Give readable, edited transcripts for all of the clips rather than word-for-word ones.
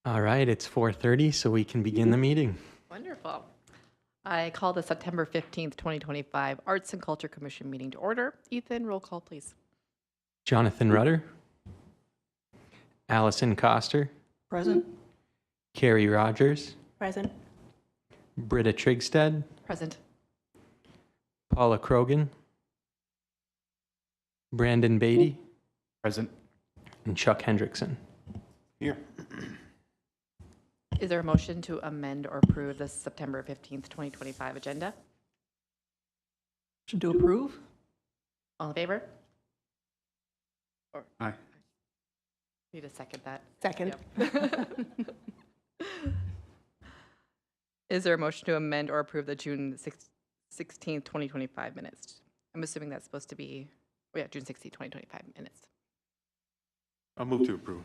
All right, it's 4:30, so we can begin the meeting. Wonderful. I call the September 15th, 2025 Arts and Culture Commission meeting to order. Ethan, roll call, please. Jonathan Rudder, Allison Coster, Present. Carrie Rogers, Present. Britta Trigstead, Present. Paula Krogan, Brandon Beatty, Present. and Chuck Hendrickson. Here. Is there a motion to amend or approve the September 15th, 2025 agenda? Motion to approve? All in favor? Aye. Need to second that. Second. Yep. Is there a motion to amend or approve the June 16th, 2025 minutes? I'm assuming that's supposed to be, June 16th, 2025 minutes. I'll move to approve.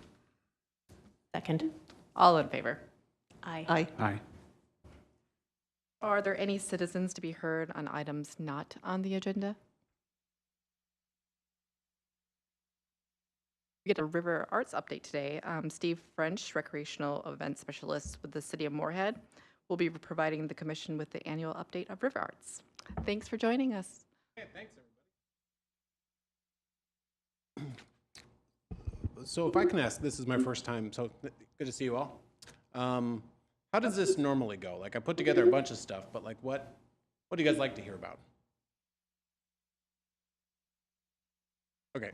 Second. All in favor? Aye. Aye. Aye. Are there any citizens to be heard on items not on the agenda? We get a River Arts update today. Steve French, Recreational Event Specialist with the City of Moorhead, will be providing the commission with the annual update of River Arts. Thanks for joining us. Yeah, thanks, everybody. So if I can ask, this is my first time, so good to see you all. How does this normally go? Like, I put together a bunch of stuff, but like, what do you guys like to hear about? Okay,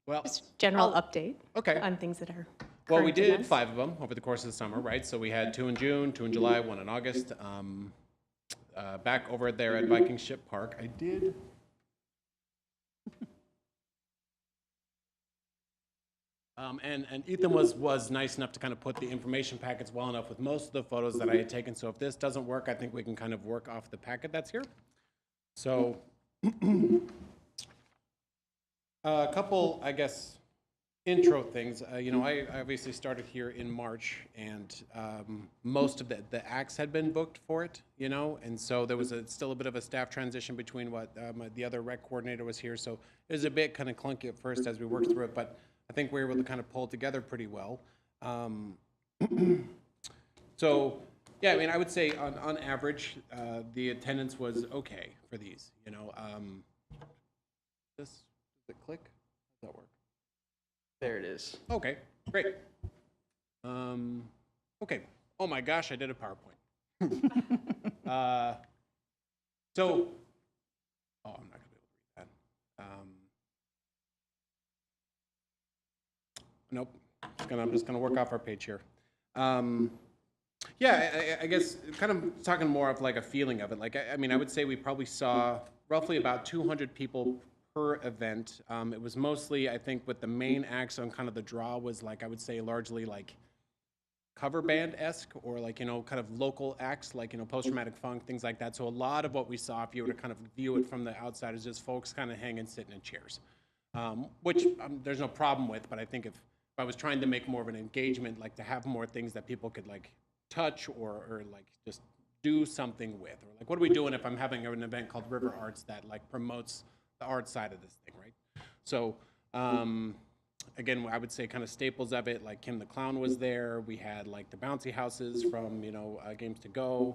well, Just general update okay. on things that are Well, we current did events. 5 of them over the course of the summer, right? So we had 2 in June, 2 in July, 1 in August. Back over there at Viking Ship Park, I did. And Ethan was nice enough to kind of put the information packets well enough with most of the photos that I had taken. So if this doesn't work, I think we can kind of work off the packet that's here. So a couple, I guess, intro things. I obviously started here in March, and most of the acts had been booked for it, and so there was still a bit of a staff transition between what the other rec coordinator was here. So it was a bit kind of clunky at first as we worked through it, but I think we were able to kind of pull it together pretty well. So, yeah, I mean, I would say on average, the attendance was okay for these. Does it click? Does that work? There it is. Okay, great. Okay. Oh my gosh, I did a PowerPoint. So, oh, I'm not gonna be able to read that. Nope. I'm just gonna work off our page here. Yeah, I guess kind of talking more of like a feeling of it. Like, I mean, I would say we probably saw roughly about 200 people per event. It was mostly, I think, with the main acts on kind of the draw was like, I would say largely like cover band-esque or like, kind of local acts like, post-traumatic funk, things like that. So a lot of what we saw, if you were to kind of view it from the outside, is just folks kind of hanging, sitting in chairs, which there's no problem with. But I think if I was trying to make more of an engagement, like to have more things that people could like touch or like just do something with, or like what are we doing if I'm having an event called River Arts that like promotes the art side of this thing, right? So again, I would say kind of staples of it, like Kim the Clown was there. We had like the bouncy houses from Games to Go.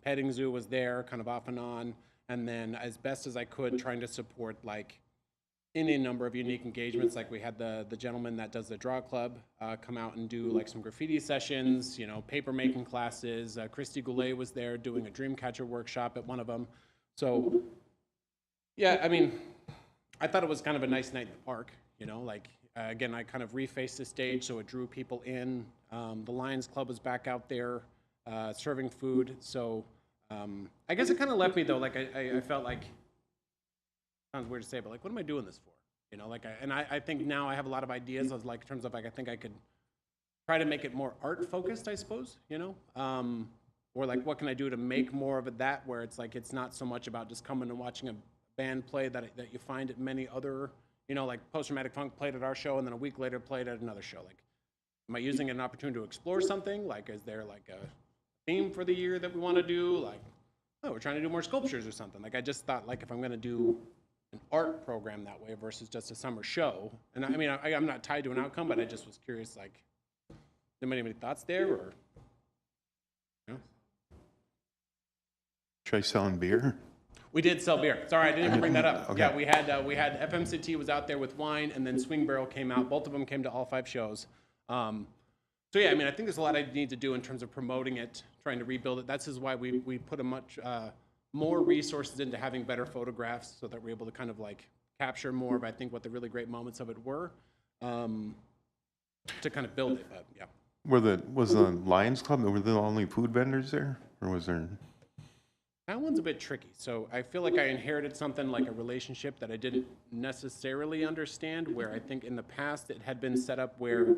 Petting Zoo was there, kind of off and on. And then as best as I could, trying to support like any number of unique engagements. Like we had the gentleman that does the Draw Club come out and do like some graffiti sessions, paper making classes. Christy Goulet was there doing a Dreamcatcher workshop at one of them. So yeah, I mean, I thought it was kind of a nice night in the park, again, I kind of refaced the stage so it drew people in. The Lions Club was back out there serving food. So I guess it kind of left me though, like I felt like, sounds weird to say, but like, what am I doing this for? I think now I have a lot of ideas of like, in terms of like, I think I could try to make it more art focused, I suppose, or like, what can I do to make more of it that where it's like, it's not so much about just coming and watching a band play that you find at many other, like Post-Traumatic Funk played at our show and then a week later played at another show. Like, am I using an opportunity to explore something? Like, is there like a theme for the year that we want to do? Like, oh, we're trying to do more sculptures or something. Like, I just thought like, if I'm going to do an art program that way versus just a summer show, and I mean, I'm not tied to an outcome, but I just was curious, like, Anybody have any thoughts there, or? No? Try selling beer? We did sell beer. Sorry, I didn't even bring that up. Okay. Yeah, we had FMCT was out there with wine, and then Swing Barrel came out. Both of them came to all 5 shows. So yeah, I mean, I think there's a lot I need to do in terms of promoting it, trying to rebuild it. That's why we put a much more resources into having better photographs, so that we're able to kind of like capture more of, I think, what the really great moments of it were, to kind of build it. But yeah. Was the Lions Club, were the only food vendors there? Or was there? That one's a bit tricky. So I feel like I inherited something like a relationship that I didn't necessarily understand, where I think in the past it had been set up where,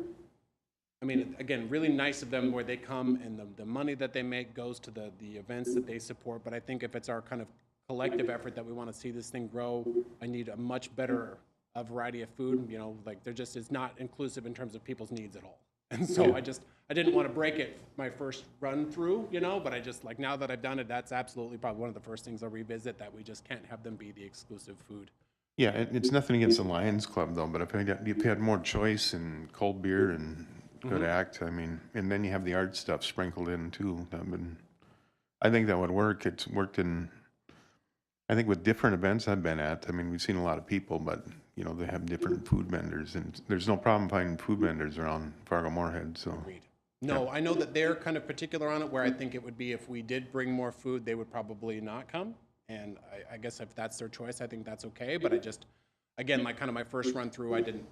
I mean, again, really nice of them where they come and the money that they make goes to the events that they support. But I think if it's our kind of collective effort that we want to see this thing grow, I need a much better variety of food. You know, like there just is not inclusive in terms of people's needs at all. And so I didn't want to break it my first run through, you know, but I just like, now that I've done it, that's absolutely probably one of the first things I'll revisit, that we just can't have them be the exclusive food. Yeah, it's nothing against the Lions Club though, but if you had more choice and cold beer and good act, I mean, and then you have the art stuff sprinkled in too, I think that would work. It's worked I think with different events I've been at, I mean, we've seen a lot of people, but you know, they have different food vendors, and there's no problem finding food vendors around Fargo Moorhead, so. Agreed. No, I know that they're kind of particular on it, where I think it would be if we did bring more food, they would probably not come. And I guess if that's their choice, I think that's okay. But I just, again, like kind of my first run through, I didn't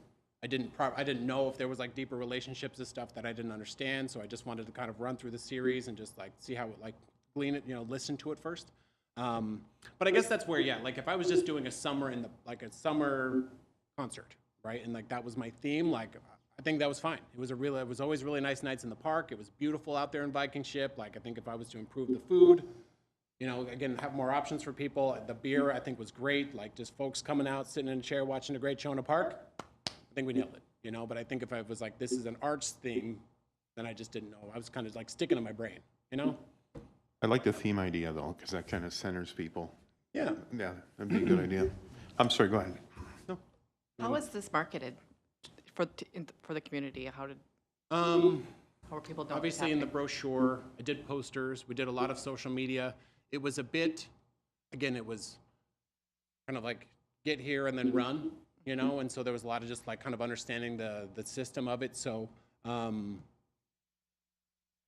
know if there was like deeper relationships and stuff that I didn't understand. So I just wanted to kind of run through the series and just like see how it like glean it, you know, listen to it first. But I guess that's where, yeah, like if I was just doing a summer a summer concert, right? And like that was my theme, like I think that was fine. It was always really nice nights in the park. It was beautiful out there in Viking Ship. Like I think if I was to improve the food, you know, again, have more options for people. The beer I think was great. Like just folks coming out, sitting in a chair, watching a great show in a park. I think we nailed it, you know? But I think if I was like, this is an arts theme, then I just didn't know. I was kind of like sticking to my brain, you know? I like the theme idea though, because that kind of centers people. Yeah. Yeah, that'd be a good idea. I'm sorry, go ahead. How was this marketed for the community? How were people doing? Obviously in the brochure, I did posters, we did a lot of social media. It was a bit, again, it was kind of like get here and then run, you know, and so there was a lot of just like kind of understanding the system of it. So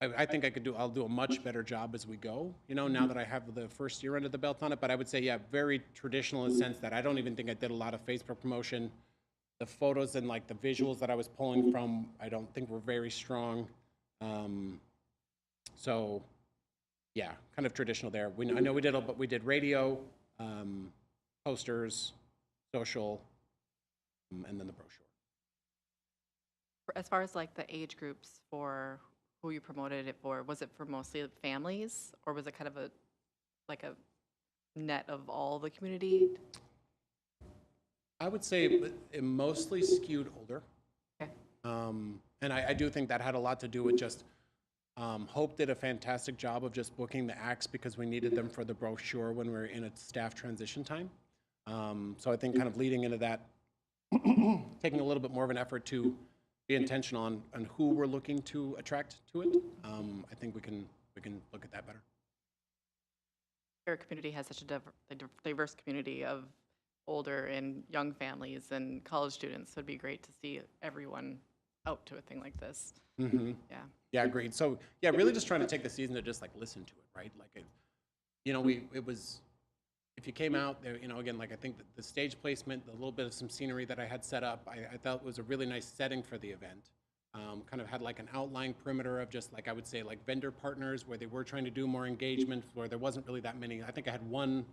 I think I'll do a much better job as we go, you know, now that I have the first year under the belt on it. But I would say, yeah, very traditional in the sense that I don't even think I did a lot of Facebook promotion. The photos and like the visuals that I was pulling from, I don't think were very strong. So yeah, kind of traditional there. I know we did radio, posters, social, and then the brochure. As far as like the age groups for who you promoted it for, was it for mostly families, or was it kind of a net of all the community? I would say it mostly skewed older. Okay. And I do think that had a lot to do with just, Hope did a fantastic job of just booking the acts because we needed them for the brochure when we were in a staff transition time. So I think kind of leading into that, taking a little bit more of an effort to be intentional on who we're looking to attract to it. I think we can look at that better. Our community has such a diverse community of older and young families and college students. So it'd be great to see everyone out to a thing like this. Mm-hmm. Yeah. Yeah, agreed. So yeah, really just trying to take the season to just like listen to it, right? Like, you know, it was, if you came out there, you know, again, like I think the stage placement, a little bit of some scenery that I had set up, I thought was a really nice setting for the event. Kind of had like an outline perimeter of just like, I would say like vendor partners where they were trying to do more engagement, where there wasn't really that many. I think I had one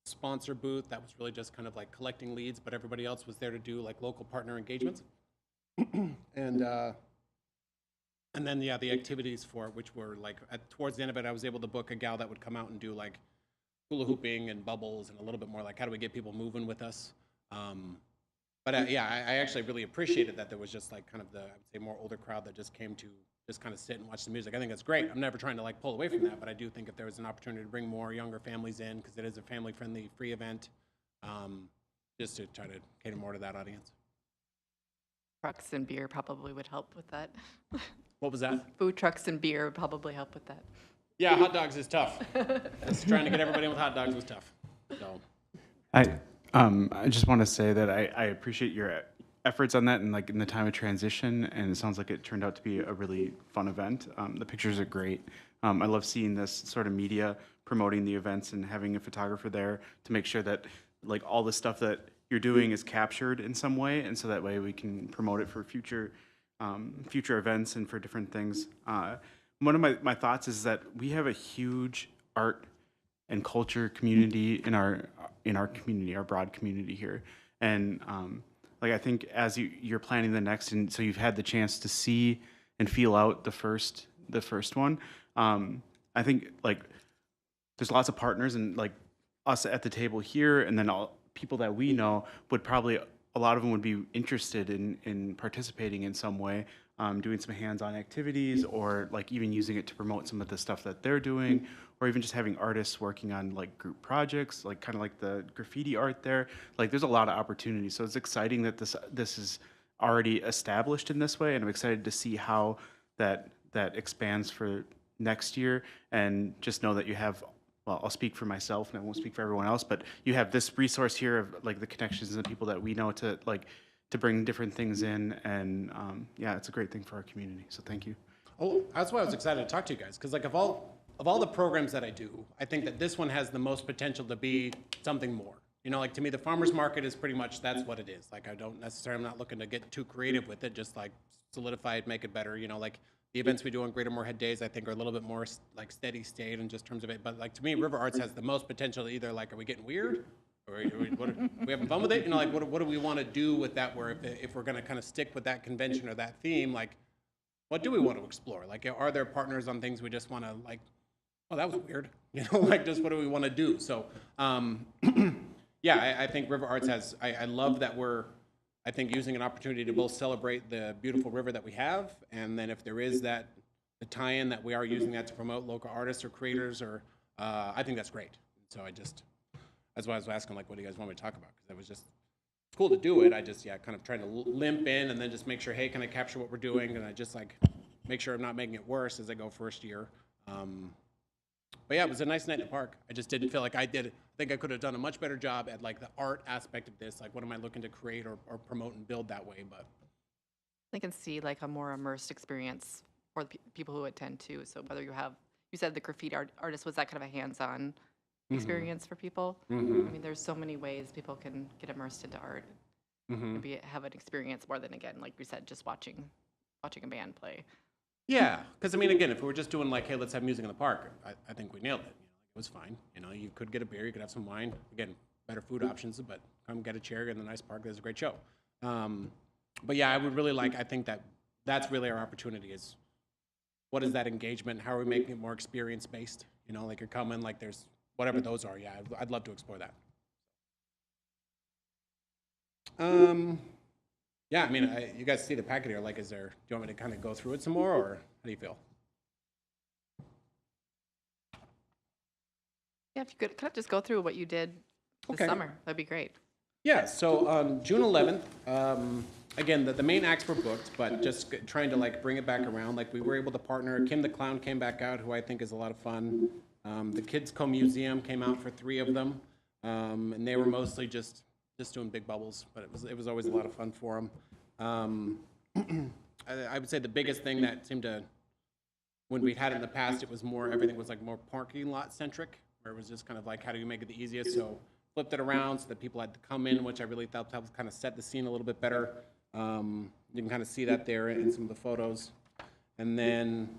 sponsor booth that was really just kind of like collecting leads, but everybody else was there to do like local partner engagements. And then, yeah, the activities for it, which were like, towards the end of it, I was able to book a gal that would come out and do like hula hooping and bubbles and a little bit more like, how do we get people moving with us? Yeah, I actually really appreciated that there was just like kind of the, I would say, more older crowd that just came to just kind of sit and watch the music. I think that's great. I'm never trying to like pull away from that, but I do think if there was an opportunity to bring more younger families in, because it is a family-friendly free event, just to try to cater more to that audience. Trucks and beer probably would help with that. What was that? Food trucks and beer would probably help with that. Yeah, hot dogs is tough. Just trying to get everybody in with hot dogs was tough. So, I just want to say that I appreciate your efforts on that and like in the time of transition, and it sounds like it turned out to be a really fun event. The pictures are great. I love seeing this sort of media promoting the events and having a photographer there to make sure that like all the stuff that you're doing is captured in some way, and so that way we can promote it for future events and for different things. One of my thoughts is that we have a huge art and culture community in our community, our broad community here, and like I think as you're planning the next, and so you've had the chance to see and feel out the first one. I think like there's lots of partners and like us at the table here, and then all people that we know would probably a lot of them would be interested in participating in some way, doing some hands-on activities, or like even using it to promote some of the stuff that they're doing, or even just having artists working on like group projects, like kind of like the graffiti art there. Like there's a lot of opportunities. So it's exciting that this is already established in this way, and I'm excited to see how that expands for next year. And just know that you have, well, I'll speak for myself and I won't speak for everyone else, but you have this resource here of like the connections and the people that we know to bring different things in. And yeah, it's a great thing for our community. So thank you. oh, that's why I was excited to talk to you guys, because like of all the programs that I do, I think that this one has the most potential to be something more. You know, like to me, the farmers market is pretty much that's what it is. Like I don't necessarily, I'm not looking to get too creative with it, just like solidify it, make it better. You know, like the events we do on Greater Moorhead Days, I think are a little bit more like steady state and just terms of it. But like to me, River Arts has the most potential to either like, are we getting weird? Or are we having fun with it? You know, like what do we want to do with that? Where if we're going to kind of stick with that convention or that theme, like what do we want to explore? Like, are there partners on things we just want to like, oh, that was weird. You know, like just what do we want to do? So, yeah, I think River Arts has, I love that we're, I think using an opportunity to both celebrate the beautiful river that we have, and then if there is that, the tie-in that we are using that to promote local artists or creators, or, I think that's great. So that's why I was asking, like, what do you guys want me to talk about? Because it was just cool to do it. I just, yeah, kind of trying to limp in and then just make sure, hey, can I capture what we're doing? And I just like make sure I'm not making it worse as I go first year. But yeah, it was a nice night in the park. I just didn't feel like I think I could have done a much better job at like the art aspect of this. Like, what am I looking to create or promote and build that way? But I can see like a more immersed experience for the people who attend too. So whether you said the graffiti artist, was that kind of a hands-on experience for people? I mean, there's so many ways people can get immersed into art. Maybe have an experience more than, again, like you said, just watching a band play. yeah, because I mean, again, if we were just doing like, hey, let's have music in the park, I think we nailed it. You know, it was fine. You know, you could get a beer, you could have some wine. Again, better food options, but come get a chair in the nice park. There's a great show. But yeah, I would really like. I think that's really our opportunity is what is that engagement? How are we making it more experience based? You know, like you're coming, like there's whatever those are. Yeah, I'd love to explore that. Yeah, I mean, you guys see the packet here. Like, do you want me to kind of go through it some more, or how do you feel? Yeah, if you could kind of just go through what you did this Okay. summer, that'd be great. Yeah, so on June 11th, again, the main acts were booked, but just trying to like bring it back around. Like we were able to partner. Kim the Clown came back out, who I think is a lot of fun. The Kids Co Museum came out for 3 of them, and they were mostly just doing big bubbles, but it was always a lot of fun for them. I would say the biggest thing that seemed to, when we'd had it in the past, it was more, everything was like more parking lot centric, where it was just kind of like, how do you make it the easiest? So flipped it around so that people had to come in, which I really thought helped kind of set the scene a little bit better. You can kind of see that there in some of the photos. And then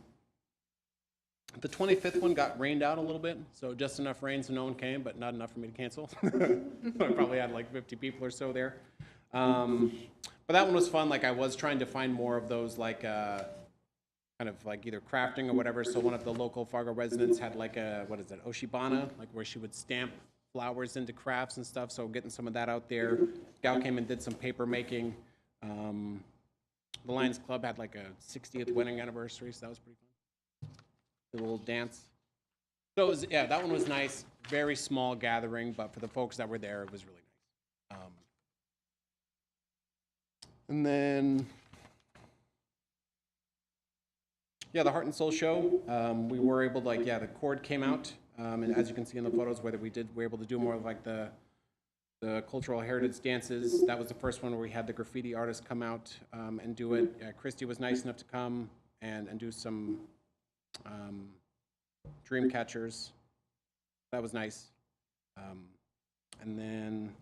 the 25th one got rained out a little bit, so just enough rain so no one came, but not enough for me to cancel. I probably had like 50 people or so there. But that one was fun. Like I was trying to find more of those like kind of like either crafting or whatever. So one of the local Fargo residents had like a, what is it, Oshibana, like where she would stamp flowers into crafts and stuff. So getting some of that out there. Gal came and did some paper making. The Lions Club had like a 60th wedding anniversary, so that was pretty fun. A little dance. So it was, yeah, that one was nice. Very small gathering, but for the folks that were there, it was really nice. And then Yeah, the Heart and Soul show. We were able to, like, yeah, the cord came out, and as you can see in the photos, whether we were able to do more of like the cultural heritage dances. That was the first one where we had the graffiti artists come out and do it. Christy was nice enough to come and do some dream catchers. That was nice. And then,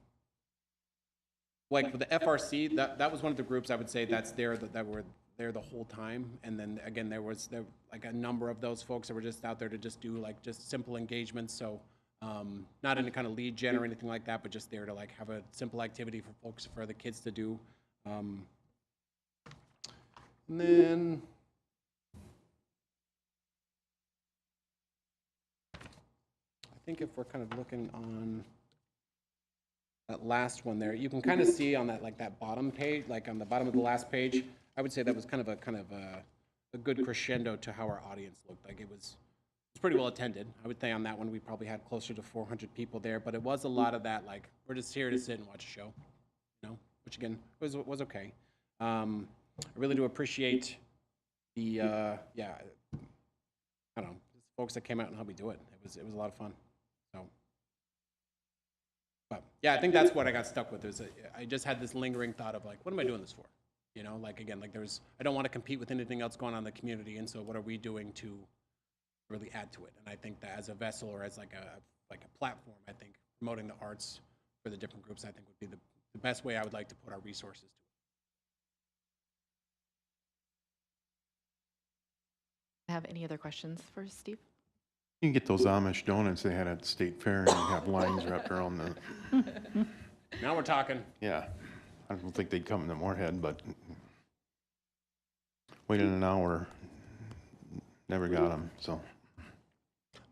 like with the FRC, that was one of the groups I would say that were there the whole time. And then again, there like a number of those folks that were just out there to just do like just simple engagements. So not any kind of lead gen or anything like that, but just there to like have a simple activity for folks, for the kids to do. And then I think if we're kind of looking on that last one there, you can kind of see on that, like that bottom page, like on the bottom of the last page, I would say that was kind of a good crescendo to how our audience looked. Like it was pretty well attended. I would say on that one we probably had closer to 400 people there, but it was a lot of that, like we're just here to sit and watch a show, you know, which again was okay. I really do appreciate the yeah, I don't know, folks that came out and helped me do it. It was a lot of fun. So, but yeah, I think that's what I got stuck with. I just had this lingering thought of like, what am I doing this for? You know, like again, like I don't want to compete with anything else going on in the community, and so what are we doing to really add to it? And I think that as a vessel or as like a platform, I think promoting the arts for the different groups, I think would be the best way I would like to put our resources to it. Have any other questions for Steve? You can get those Amish donuts they had at the state fair and you have lines wrapped around the, Now we're talking. yeah. I don't think they'd come in the Moorhead, but waited an hour, never got them, so.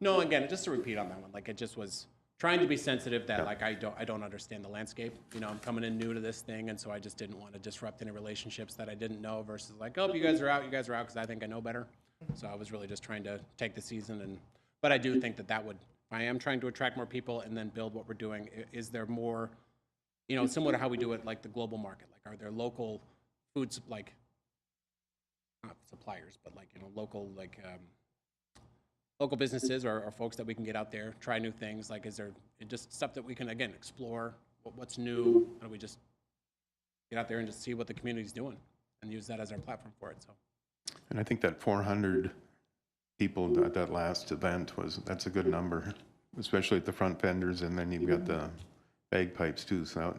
No, again, just to repeat on that one, like it just was trying to be sensitive that like I don't understand the landscape. You know, I'm coming in new to this thing, and so I just didn't want to disrupt any relationships that I didn't know versus like, oh, you guys are out because I think I know better. So I was really just trying to take the season, but I do think that would, I am trying to attract more people and then build what we're doing. Is there more, you know, similar to how we do it like the global market? Like, are there local foods, like, not suppliers, but like, you know, local, like, local businesses or folks that we can get out there, try new things? Like, is there just stuff that we can, again, explore? What's new? How do we just get out there and just see what the community's doing and use that as our platform for it? So. And I think that 400 people at that last event that's a good number, especially at the front vendors, and then you've got the bagpipes too, so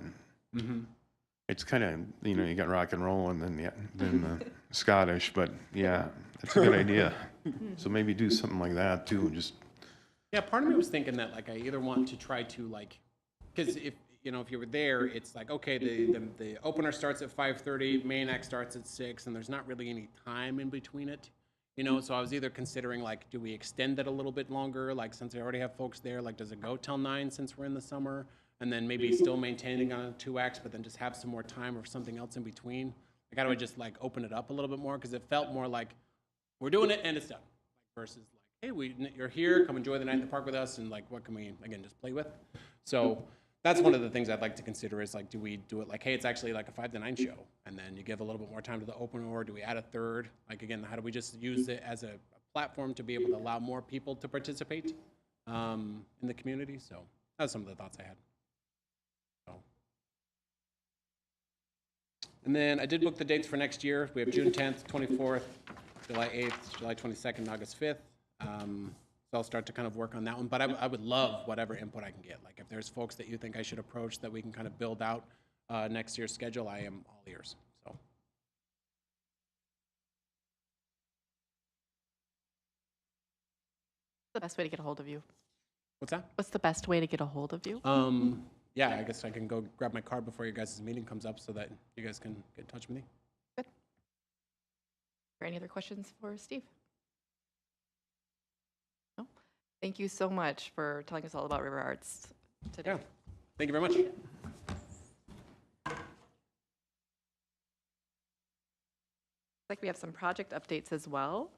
it's kind of, you know, you got rock and roll and then the Scottish, but yeah, that's a good idea. So maybe do something like that too, just. Yeah, part of me was thinking that like I either want to try to like, because if you know, if you were there, it's like, okay, the opener starts at 5:30, main act starts at 6, and there's not really any time in between it, you know. So I was either considering like, do we extend it a little bit longer, like since I already have folks there, like does it go till 9 since we're in the summer, and then maybe still maintaining on 2 acts, but then just have some more time or something else in between. Like, how do I just like open it up a little bit more? Because it felt more like we're doing it and it's done, like, versus like, hey, you're here, come enjoy the night in the park with us, and like, what can we again just play with? So that's one of the things I'd like to consider is like, do we do it like, hey, it's actually like a 5 to 9 show, and then you give a little bit more time to the opener, or do we add a third? Like, again, how do we just use it as a platform to be able to allow more people to participate in the community? So that's some of the thoughts I had. So. And then I did book the dates for next year. We have June 10th, 24th, July 8th, July 22nd, August 5th. So I'll start to kind of work on that one, but I would love whatever input I can get. Like if there's folks that you think I should approach that we can kind of build out next year's schedule, I am all ears. So. The best way to get a hold of you? What's that? What's the best way to get a hold of you? Yeah, I guess I can go grab my card before your guys' meeting comes up so that you guys can get in touch with me. Good. Are there any other questions for Steve? No? Thank you so much for telling us all about River Arts today. Yeah, thank you very much. Like we have some project updates as well.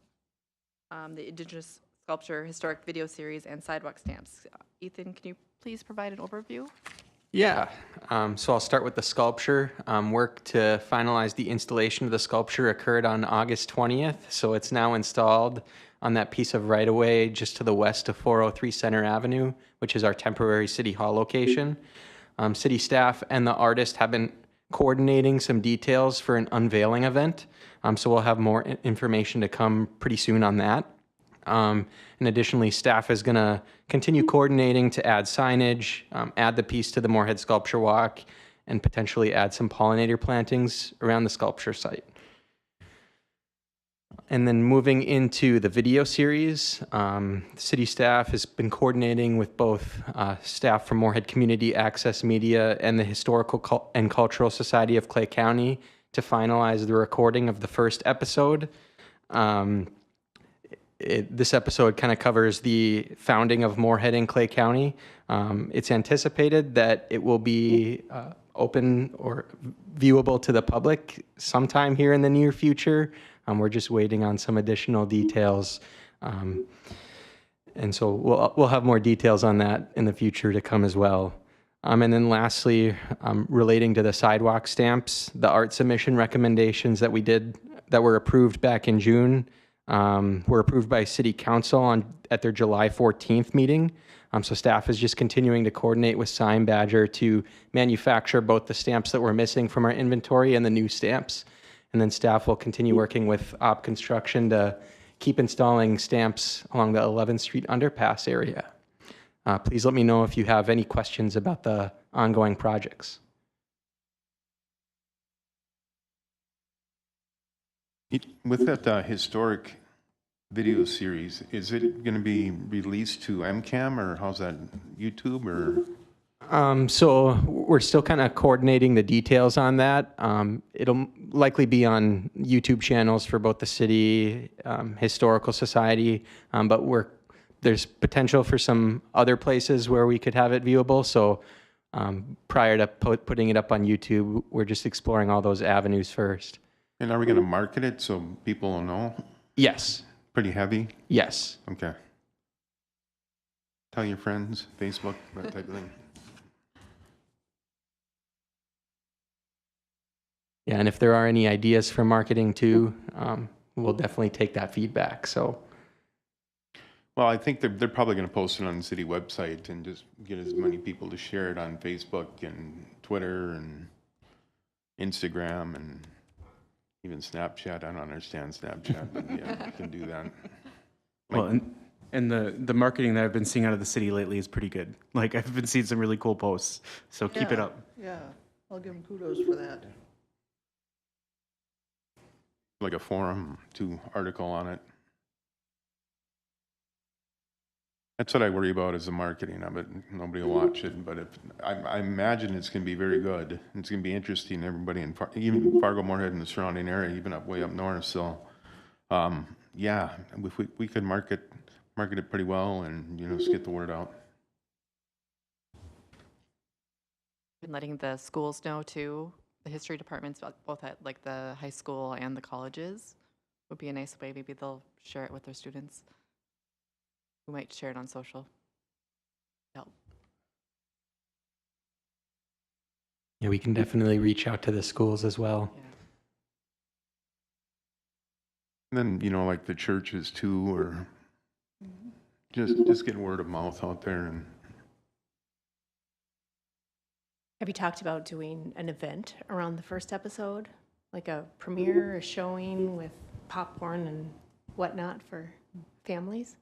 The Indigenous Sculpture Historic Video Series and Sidewalk Stamps. Ethan, can you please provide an overview? Yeah, so I'll start with the sculpture. Work to finalize the installation of the sculpture occurred on August 20th, so it's now installed on that piece of right-of-way just to the west of 403 Center Avenue, which is our temporary City Hall location. City staff and the artist have been coordinating some details for an unveiling event, so we'll have more information to come pretty soon on that. And additionally, staff is going to continue coordinating to add signage, add the piece to the Moorhead Sculpture Walk, and potentially add some pollinator plantings around the sculpture site. And then moving into the video series, city staff has been coordinating with both staff from Moorhead Community Access Media and the Historical and Cultural Society of Clay County to finalize the recording of the first episode. This episode kind of covers the founding of Moorhead in Clay County. It's anticipated that it will be open or viewable to the public sometime here in the near future. We're just waiting on some additional details. And so we'll have more details on that in the future to come as well. And then lastly, relating to the sidewalk stamps, the art submission recommendations that we did that were approved back in June were approved by City Council at their July 14th meeting. So staff is just continuing to coordinate with Sign Badger to manufacture both the stamps that were missing from our inventory and the new stamps. And then staff will continue working with Op Construction to keep installing stamps along the 11th Street underpass area. Please let me know if you have any questions about the ongoing projects. With that historic video series, is it going to be released to MCAM or how's that, YouTube or? So we're still kind of coordinating the details on that. It'll likely be on YouTube channels for both the city, historical society, but there's potential for some other places where we could have it viewable. So prior to putting it up on YouTube, we're just exploring all those avenues first. And are we going to market it so people will know? Yes. Pretty heavy? Yes. Okay. Tell your friends, Facebook, that type of thing. Yeah, and if there are any ideas for marketing too, we'll definitely take that feedback. So, Well, I think they're probably going to post it on the city website and just get as many people to share it on Facebook and Twitter and Instagram and even Snapchat. I don't understand Snapchat, but yeah, you can do that. Well, and the marketing that I've been seeing out of the city lately is pretty good. Like, I've been seeing some really cool posts, so keep it Yeah, up. Yeah, I'll give them kudos for that. Like a forum, article on it. That's what I worry about is the marketing of it. Nobody will watch it, but I imagine it's going to be very good. It's going to be interesting. Everybody in even Fargo, Moorhead, and the surrounding area, even way up north. So, yeah, if we could market it pretty well, and just get the word out. Been letting the schools know too, the history departments, both at like the high school and the colleges, would be a nice way. Maybe they'll share it with their students. We might share it on social. Help. yeah, we can definitely reach out to the schools as well. Yeah. And then like the churches too, or just get word of mouth out there. And Have you talked about doing an event around the first episode? Like a premiere, a showing with popcorn and whatnot for families?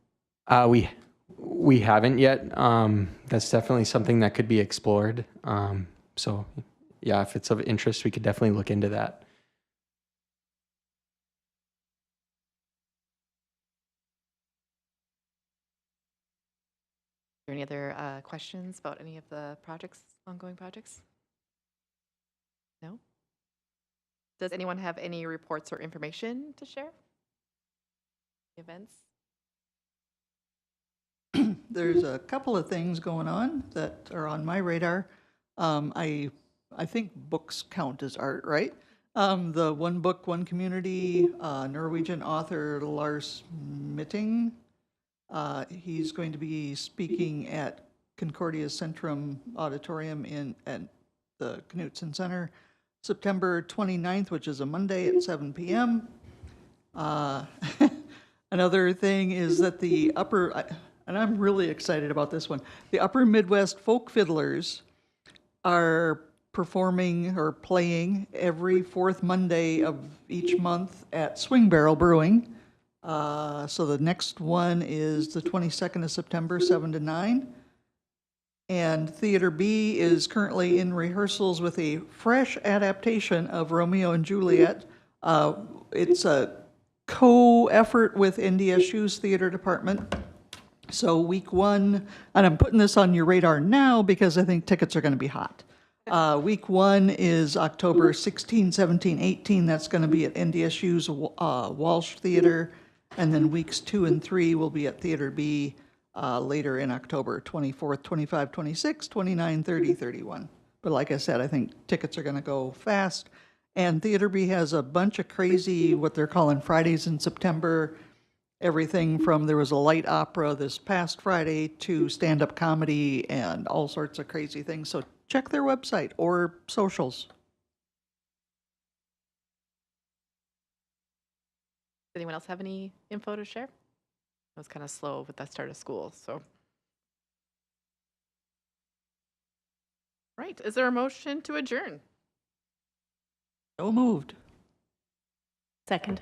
We haven't yet. That's definitely something that could be explored. So yeah, if it's of interest, we could definitely look into that. Are there any other questions about any of the ongoing projects? No? Does anyone have any reports or information to share? Events? There's a couple of things going on that are on my radar. I think books count as art, right? The One Book, One Community, Norwegian author Lars Mitting. He's going to be speaking at Concordia Centrum Auditorium at the Knutson Center, September 29th, which is a Monday at 7 p.m. Another thing is that and I'm really excited about this one, the Upper Midwest Folk Fiddlers are performing or playing every fourth Monday of each month at Swing Barrel Brewing. So the next one is the 22nd of September, 7 to 9. And Theater B is currently in rehearsals with a fresh adaptation of Romeo and Juliet. It's a co-effort with NDSU's theater department. So week 1, and I'm putting this on your radar now because I think tickets are going to be hot. Week 1 is October 16, 17, 18. That's going to be at NDSU's Walsh Theater. And then weeks 2 and 3 will be at Theater B later in October, 24th, 25, 26, 29, 30, 31. But like I said, I think tickets are going to go fast. And Theater B has a bunch of crazy, what they're calling Fridays in September. Everything from, there was a light opera this past Friday to stand-up comedy and all sorts of crazy things. So check their website or socials. Does anyone else have any info to share? It was kind of slow with the start of school, so. Right, is there a motion to adjourn? So moved. Second.